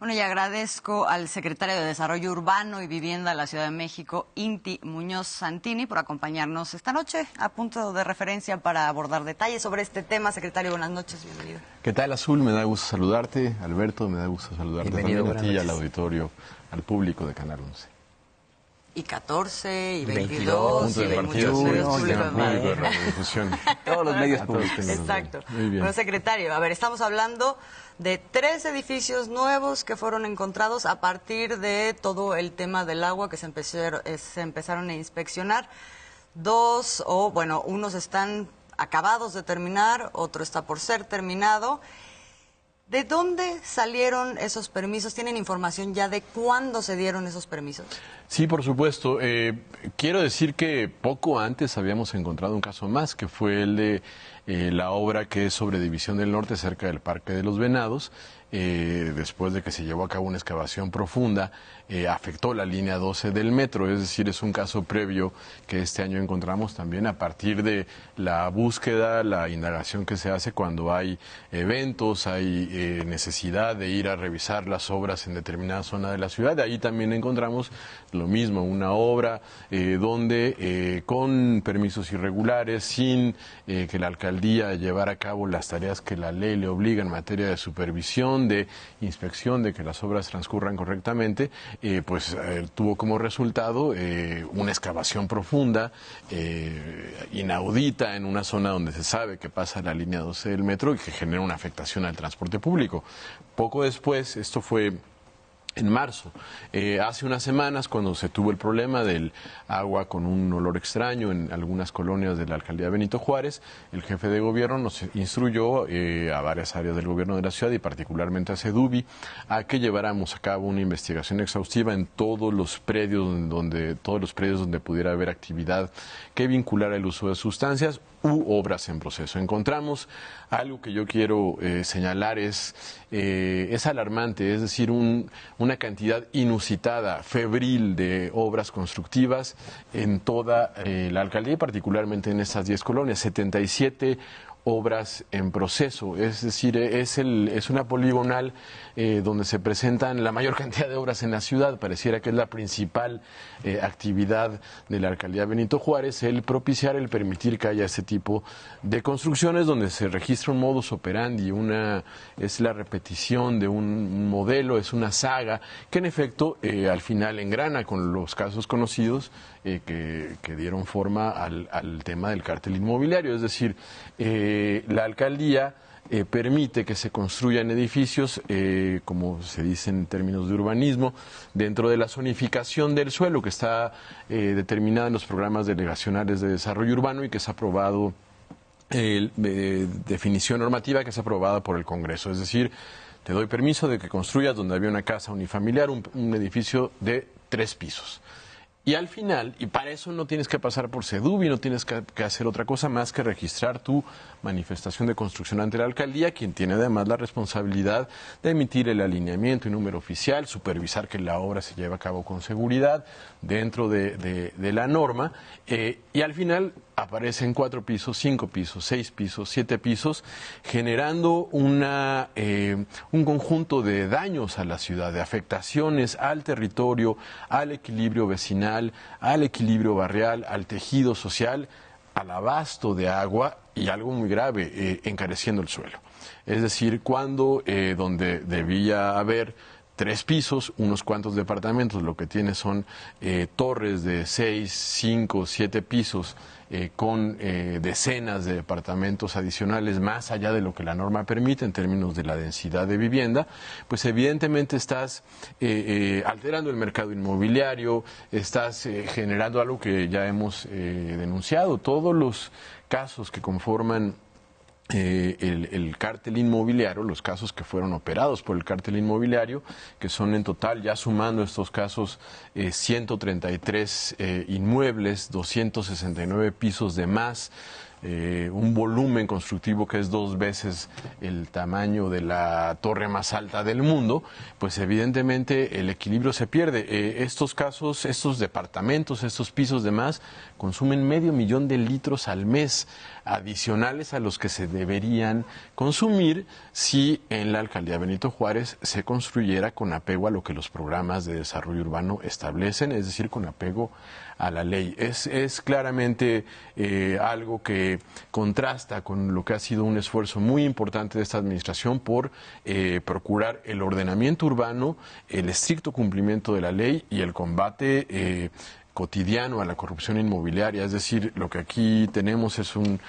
Bueno, y agradezco al secretario de Desarrollo Urbano y Vivienda de la Ciudad de México, Inti Muñoz Santini, por acompañarnos esta noche a punto de referencia para abordar detalles sobre este tema. Secretario, buenas noches, bienvenido. ¿Qué tal, Azul? Me da gusto saludarte. Alberto, me da gusto saludarte Bienvenido, también a ti y al auditorio, al público de Canal 11. Y 14, y 22, y de muchos medios públicos. De radiodifusión. Todos los medios públicos. Exacto. Muy bien. Bueno, secretario, a ver, estamos hablando de 3 edificios nuevos que fueron encontrados a partir de todo el tema del agua que se empezaron a inspeccionar. Unos están acabados de terminar, otro está por ser terminado. ¿De dónde salieron esos permisos? ¿Tienen información ya de cuándo se dieron esos permisos? Sí, por supuesto. Quiero decir que poco antes habíamos encontrado un caso más, que fue el de la obra que es sobre División del Norte, cerca del Parque de los Venados. Después de que se llevó a cabo una excavación profunda, afectó la línea 12 del metro, es decir, es un caso previo que este año encontramos también a partir de la búsqueda, la indagación que se hace cuando hay eventos, hay necesidad de ir a revisar las obras en determinada zona de la ciudad. Ahí también encontramos lo mismo, una obra donde con permisos irregulares, sin que la alcaldía llevara a cabo las tareas que la ley le obliga en materia de supervisión, de inspección, de que las obras transcurran correctamente, tuvo como resultado una excavación profunda, inaudita, en una zona donde se sabe que pasa la línea 12 del metro y que genera una afectación al transporte público. Poco después, esto fue en marzo, hace unas semanas, cuando se tuvo el problema del agua con un olor extraño en algunas colonias de la alcaldía Benito Juárez, el jefe de gobierno nos instruyó a varias áreas del gobierno de la ciudad y particularmente a Sedubi a que lleváramos a cabo una investigación exhaustiva en todos los predios donde pudiera haber actividad que vinculara el uso de sustancias u obras en proceso. Encontramos algo que yo quiero señalar, es alarmante, es decir, una cantidad inusitada, febril de obras constructivas en toda la alcaldía y particularmente en estas 10 colonias, 77 obras en proceso, es decir, es una poligonal donde se presentan la mayor cantidad de obras en la ciudad. Pareciera que es la principal actividad de la alcaldía Benito Juárez, el propiciar, el permitir que haya ese tipo de construcciones donde se registra un modus operandi, es la repetición de un modelo, es una saga que en efecto al final engrana con los casos conocidos que dieron forma al tema del cártel inmobiliario, es decir, la alcaldía permite que se construyan edificios, como se dice en términos de urbanismo, dentro de la zonificación del suelo que está determinada en los programas delegacionales de desarrollo urbano y que es aprobado, definición normativa que es aprobada por el Congreso. Es decir, te doy permiso de que construyas donde había una casa unifamiliar, un edificio de 3 pisos. Y al final, y para eso no tienes que pasar por Sedubi, no tienes que hacer otra cosa más que registrar tu manifestación de construcción ante la alcaldía, quien tiene además la responsabilidad de emitir el alineamiento y número oficial, supervisar que la obra se lleve a cabo con seguridad dentro de la norma, y al final aparecen 4 pisos, 5 pisos, 6 pisos, 7 pisos, generando un conjunto de daños a la ciudad, de afectaciones al territorio, al equilibrio vecinal, al equilibrio barrial, al tejido social, al abasto de agua y algo muy grave, encareciendo el suelo. Es decir, cuando donde debía haber 3 pisos, unos cuantos departamentos, lo que tiene son torres de 6, 5, 7 pisos con decenas de departamentos adicionales más allá de lo que la norma permite en términos de la densidad de vivienda, pues evidentemente estás alterando el mercado inmobiliario, estás generando algo que ya hemos denunciado, todos los casos que conforman el cártel inmobiliario, los casos que fueron operados por el cártel inmobiliario, que son en total, ya sumando estos casos, 133 inmuebles, 269 pisos de más, un volumen constructivo que es 2 veces el tamaño de la torre más alta del mundo, pues evidentemente el equilibrio se pierde. Estos casos, estos departamentos, estos pisos de más, consumen 500,000 de litros al mes, adicionales a los que se deberían consumir si en la alcaldía Benito Juárez se construyera con apego a lo que los programas de desarrollo urbano establecen, es decir, con apego a la ley. Es claramente algo que contrasta con lo que ha sido un esfuerzo muy importante de esta administración por procurar el ordenamiento urbano, el estricto cumplimiento de la ley y el combate cotidiano a la corrupción inmobiliaria. Es decir, lo que aquí tenemos es un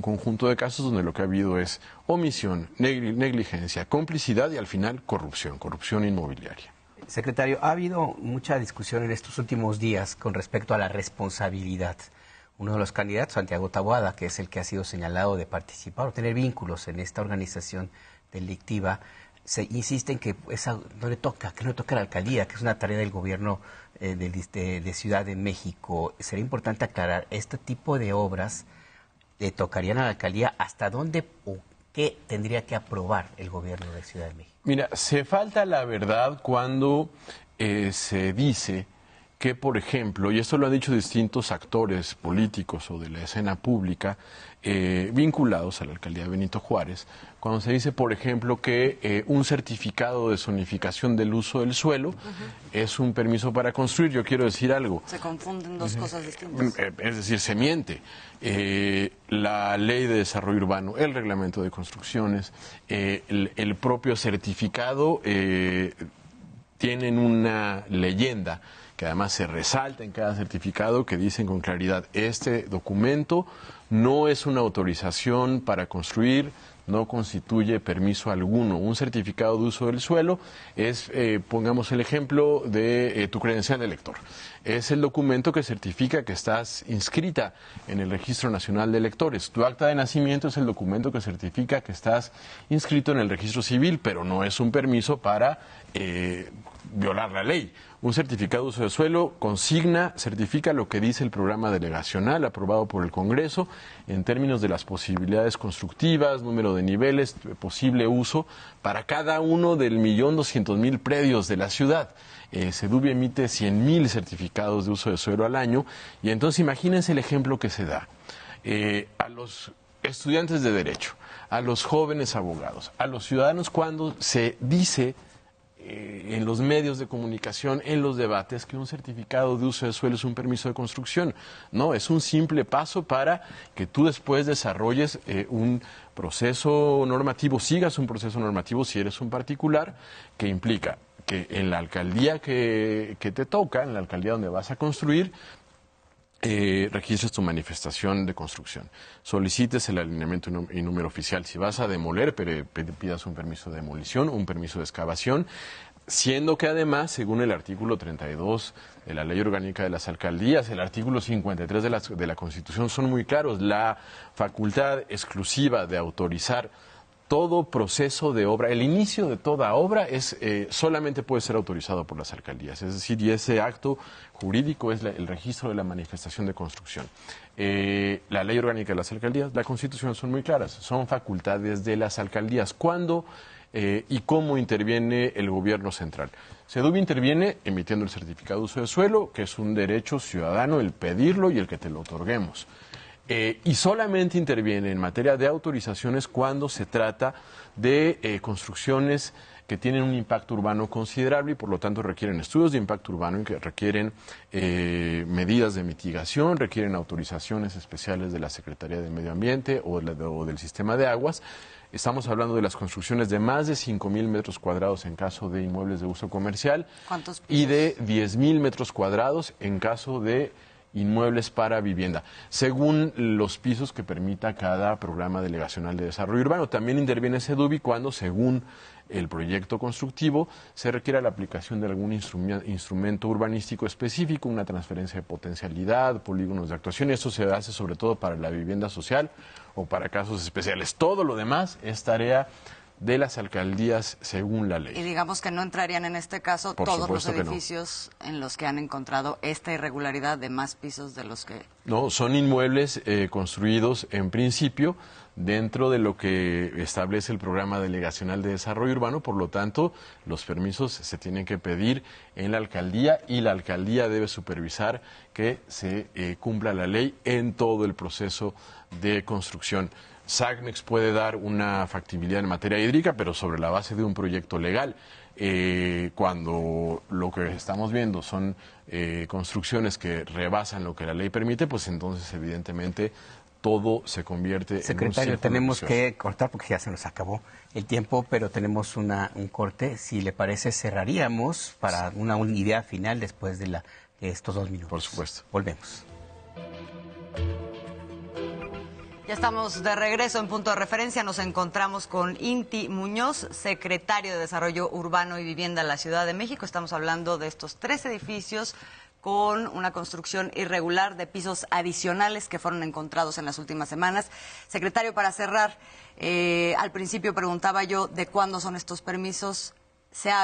conjunto de casos donde lo que ha habido es omisión, negligencia, complicidad y al final corrupción inmobiliaria. Secretario, ha habido mucha discusión en estos últimos días con respecto a la responsabilidad. Uno de los candidatos, Santiago Taboada, que es el que ha sido señalado de participar o tener vínculos en esta organización delictiva, se insiste en que esa no le toca, que no le toca a la alcaldía, que es una tarea del gobierno de Ciudad de México. Sería importante aclarar, este tipo de obras le tocarían a la alcaldía, ¿hasta dónde o qué tendría que aprobar el gobierno de Ciudad de México? Mira, se falta la verdad cuando se dice que, por ejemplo, y esto lo han dicho distintos actores políticos o de la escena pública vinculados a la alcaldía de Benito Juárez, cuando se dice, por ejemplo, que un certificado de zonificación del uso del suelo es un permiso para construir. Yo quiero decir algo. Se confunden dos cosas distintas. Es decir, se miente. La ley de desarrollo urbano, el reglamento de construcciones, el propio certificado tienen una leyenda que además se resalta en cada certificado, que dicen con claridad: este documento no es una autorización para construir, no constituye permiso alguno. Un certificado de uso del suelo es, pongamos el ejemplo de tu credencial de elector. Es el documento que certifica que estás inscrita en el Registro Nacional de Electores. Tu acta de nacimiento es el documento que certifica que estás inscrito en el Registro Civil, pero no es un permiso para violar la ley. Un certificado de uso de suelo consigna, certifica lo que dice el programa delegacional aprobado por el Congreso en términos de las posibilidades constructivas, número de niveles, posible uso para cada uno del 1.200.000 predios de la ciudad. Sedubi emite 100.000 certificados de uso de suelo al año, y entonces imagínense el ejemplo que se da a los estudiantes de Derecho, a los jóvenes abogados, a los ciudadanos, cuando se dice en los medios de comunicación, en los debates, que un certificado de uso de suelo es un permiso de construcción. No, es un simple paso para que tú después desarrolles un proceso normativo, sigas un proceso normativo si eres un particular, que implica que en la alcaldía que te toca, en la alcaldía donde vas a construir, registres tu manifestación de construcción, solicites el alineamiento y número oficial. Si vas a demoler, pidas un permiso de demolición, un permiso de excavación, siendo que además, según el artículo 32 de la Ley Orgánica de las Alcaldías, el artículo 53 de la Constitución son muy claros: la facultad exclusiva de autorizar todo proceso de obra, el inicio de toda obra solamente puede ser autorizado por las alcaldías. Es decir, y ese acto jurídico es el registro de la manifestación de construcción. La Ley Orgánica de las Alcaldías, la Constitución son muy claras, son facultades de las alcaldías. ¿Cuándo y cómo interviene el gobierno central? Sedubi interviene emitiendo el certificado de uso de suelo, que es un derecho ciudadano el pedirlo y el que te lo otorguemos. Y solamente interviene en materia de autorizaciones cuando se trata de construcciones que tienen un impacto urbano considerable y por lo tanto requieren estudios de impacto urbano y que requieren medidas de mitigación, requieren autorizaciones especiales de la Secretaría de Medio Ambiente o del Sistema de Aguas. Estamos hablando de las construcciones de más de 5.000 metros cuadrados en caso de inmuebles de uso comercial. ¿Cuántos pisos? Y de 10.000 metros cuadrados en caso de inmuebles para vivienda, según los pisos que permita cada programa delegacional de desarrollo urbano. También interviene Sedubi cuando, según el proyecto constructivo, se requiera la aplicación de algún instrumento urbanístico específico, una transferencia de potencialidad, polígonos de actuación. Eso se hace sobre todo para la vivienda social o para casos especiales. Todo lo demás es tarea de las alcaldías según la Y ley. digamos que no entrarían en este caso Por todos los supuesto que no. edificios en los que han encontrado esta irregularidad de más pisos de los que... No, son inmuebles construidos en principio dentro de lo que establece el Programa Delegacional de Desarrollo Urbano, por lo tanto, los permisos se tienen que pedir en la alcaldía y la alcaldía debe supervisar que se cumpla la ley en todo el proceso de construcción. SACMEX puede dar una factibilidad en materia hídrica, pero sobre la base de un proyecto legal. Cuando lo que estamos viendo son construcciones que rebasan lo que la ley permite, pues entonces evidentemente todo se convierte en un Secretario, círculo tenemos vicioso. que cortar porque ya se nos acabó el tiempo, pero tenemos un corte. Si le parece, cerraríamos para una idea final después de estos 2 minutos. Por supuesto. Volvemos. Ya estamos de regreso en Punto de Referencia. Nos encontramos con Inti Muñoz, secretario de Desarrollo Urbano y Vivienda de la Ciudad de México. Estamos hablando de estos 3 edificios con una construcción irregular de pisos adicionales que fueron encontrados en las últimas semanas. Secretario, para cerrar, al principio preguntaba yo de cuándo son estos permisos. Se ha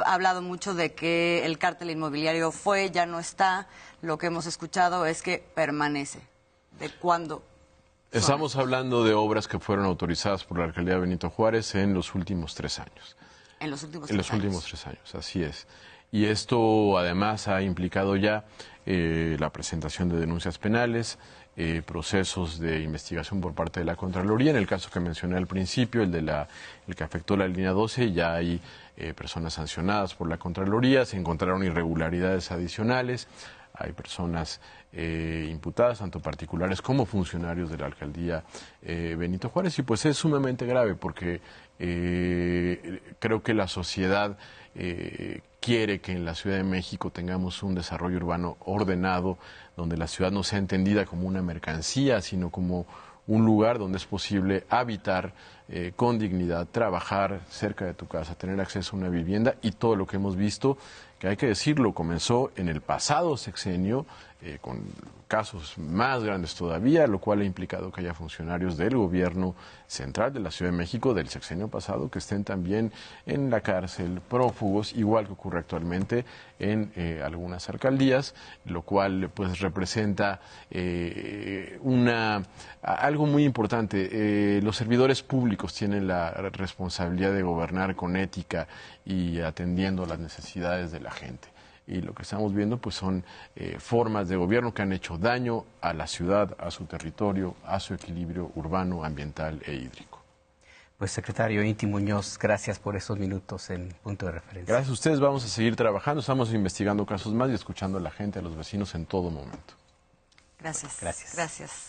hablado mucho de que el cártel inmobiliario ya no está. Lo que hemos escuchado es que permanece. ¿De cuándo? Estamos hablando de obras que fueron autorizadas por la alcaldía Benito Juárez en los últimos 3 años. En los últimos 3 años. En los últimos 3 años, así es. Y esto además ha implicado ya la presentación de denuncias penales, procesos de investigación por parte de la Contraloría. En el caso que mencioné al principio, el que afectó la línea 12, ya hay personas sancionadas por la Contraloría, se encontraron irregularidades adicionales. Hay personas imputadas, tanto particulares como funcionarios de la alcaldía Benito Juárez, y pues es sumamente grave porque creo que la sociedad quiere que en la Ciudad de México tengamos un desarrollo urbano ordenado, donde la ciudad no sea entendida como una mercancía, sino como un lugar donde es posible habitar con dignidad, trabajar cerca de tu casa, tener acceso a una vivienda, y todo lo que hemos visto, que hay que decirlo, comenzó en el pasado sexenio con casos más grandes todavía, lo cual ha implicado que haya funcionarios del gobierno central de la Ciudad de México del sexenio pasado que estén también en la cárcel, prófugos, igual que ocurre actualmente en algunas alcaldías, lo cual pues representa algo muy importante. Los servidores públicos tienen la responsabilidad de gobernar con ética y atendiendo las necesidades de la gente. Y lo que estamos viendo pues son formas de gobierno que han hecho daño a la ciudad, a su territorio, a su equilibrio urbano, ambiental e hídrico. Pues secretario Inti Muñoz, gracias por estos minutos en Punto de Referencia. Gracias a ustedes, vamos a seguir trabajando, estamos investigando casos más y escuchando a la gente, a los vecinos en todo momento. Gracias. Gracias. Gracias.